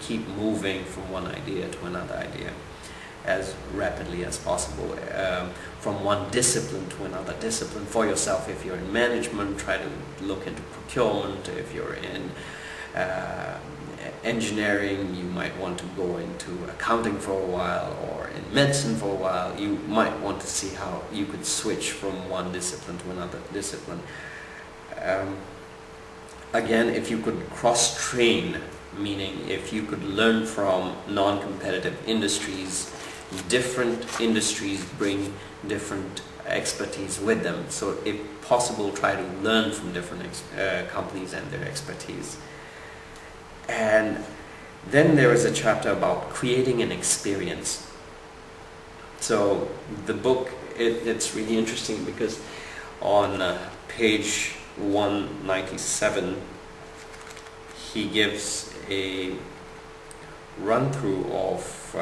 keep moving from one idea to another idea as rapidly as possible, from one discipline to another discipline. For yourself, if you're in management, try to look into procurement. If you're in engineering, you might want to go into accounting for a while, or in medicine for a while. You might want to see how you could switch from one discipline to another discipline. Again, if you could cross-train, meaning if you could learn from non-competitive industries, different industries bring different expertise with them. So if possible, try to learn from different companies and their expertise. And then there is a chapter about creating an experience. So the book, it's really interesting because on page 197 he gives a run-through of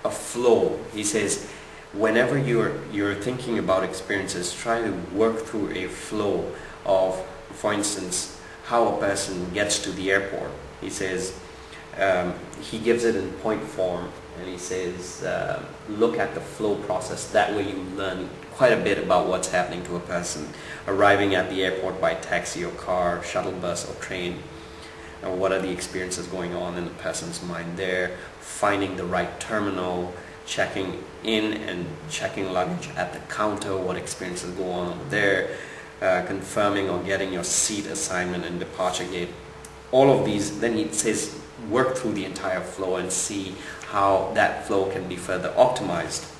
a flow. He says, whenever you're thinking about experiences, try to work through a flow of, for instance, how a person gets to the airport. He says, he gives it in point form, and he says, look at the flow process. That way you learn quite a bit about what's happening to a person arriving at the airport by taxi or car, shuttle bus or train. And what are the experiences going on in the person's mind there, finding the right terminal, checking in and checking luggage at the counter, what experiences go on over there, confirming or getting your seat assignment and departure gate. All of these, then it says work through the entire flow and see how that flow can be further optimized.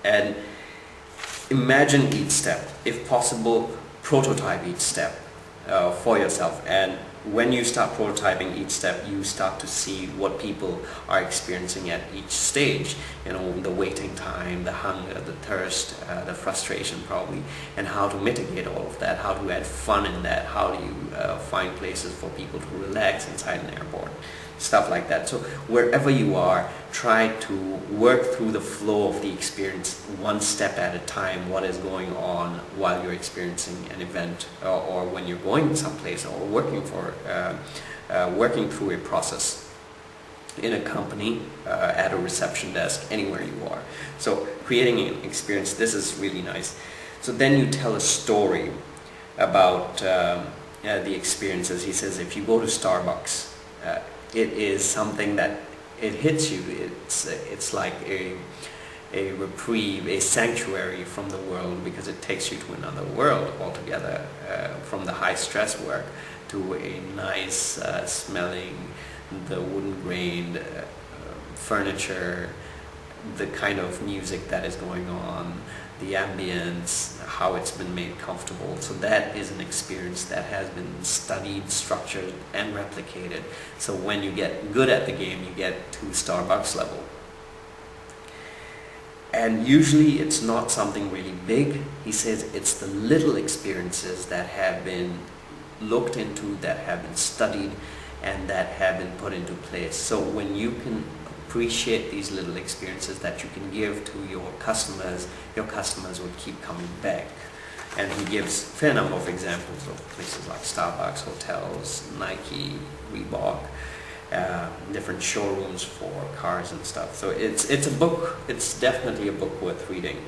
And imagine each step. If possible, prototype each step for yourself. And when you start prototyping each step, you start to see what people are experiencing at each stage. You know, the waiting time, the hunger, the thirst, the frustration probably, and how to mitigate all of that, how to add fun in that, how do you find places for people to relax inside an airport, stuff like that. So wherever you are, try to work through the flow of the experience one step at a time, what is going on while you're experiencing an event, or when you're going someplace, or working through a process in a company, at a reception desk, anywhere you are. So creating an experience, this is really nice. So then you tell a story about the experiences. He says if you go to Starbucks, it is something that it hits you. It's like a reprieve, a sanctuary from the world, because it takes you to another world altogether, from the high stress work to a nice smelling, the wooden grained furniture, the kind of music that is going on, the ambience, how it's been made comfortable. So that is an experience that has been studied, structured, and replicated. So when you get good at the game, you get to Starbucks level. And usually it's not something really big. He says it's the little experiences that have been looked into, that have been studied, and that have been put into place. So when you can appreciate these little experiences that you can give to your customers will keep coming back. And he gives a fair number of examples of places like Starbucks, hotels, Nike, Reebok, different showrooms for cars and stuff. So it's a book, it's definitely a book worth reading.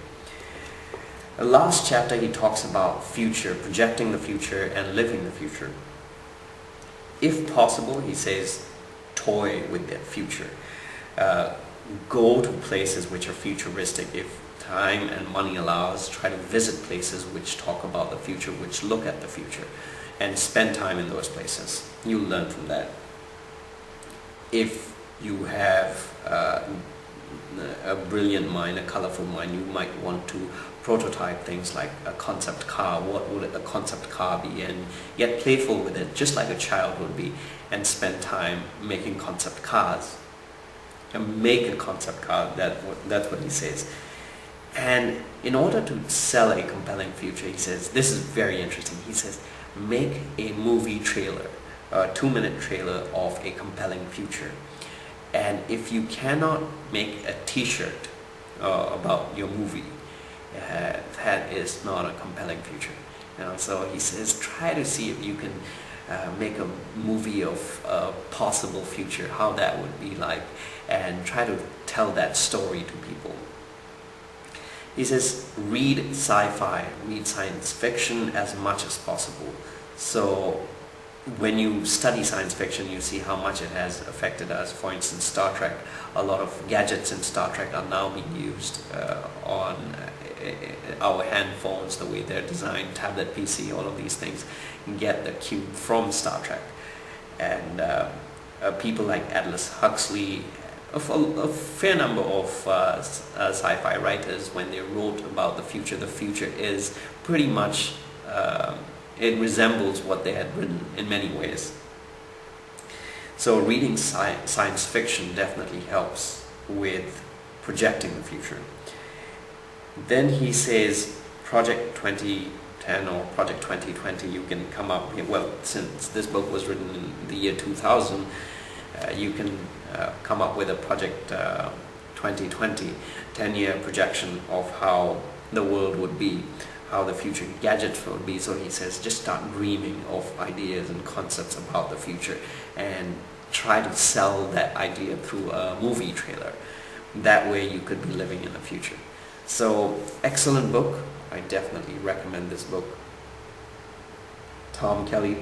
The last chapter he talks about future, projecting the future and living the future. If possible, he says, toy with the future. Go to places which are futuristic. If time and money allows, try to visit places which talk about the future, which look at the future, and spend time in those places. You'll learn from that. If you have a brilliant mind, a colorful mind, you might want to prototype things like a concept car. What would a concept car be? And get playful with it, just like a child would be, and spend time making concept cars. And make a concept car, that's what he says. And in order to sell a compelling future, he says, this is very interesting, he says, make a movie trailer, a 2-minute trailer of a compelling future. And if you cannot make a t-shirt about your movie, that is not a compelling future. You know, so he says, try to see if you can make a movie of a possible future, how that would be like, and try to tell that story to people. He says, read sci-fi, read science fiction as much as possible. So when you study science fiction, you see how much it has affected us. For instance, Star Trek, a lot of gadgets in Star Trek are now being used on our hand phones, the way they're designed, tablet PC, all of these things get the cue from Star Trek. And people like Aldous Huxley, a fair number of sci-fi writers, when they wrote about the future is pretty much, it resembles what they had written in many ways. So reading science fiction definitely helps with projecting the future. Then he says Project 2010 or Project 2020, you can come up, well, since this book was written in the year 2000, you can come up with a Project 2020, 10-year projection of how the world would be, how the future gadgets would be. So he says, just start dreaming of ideas and concepts about the future and try to sell that idea through a movie trailer. That way you could be living in the future. So, excellent book. I definitely recommend this book. Tom Kelly,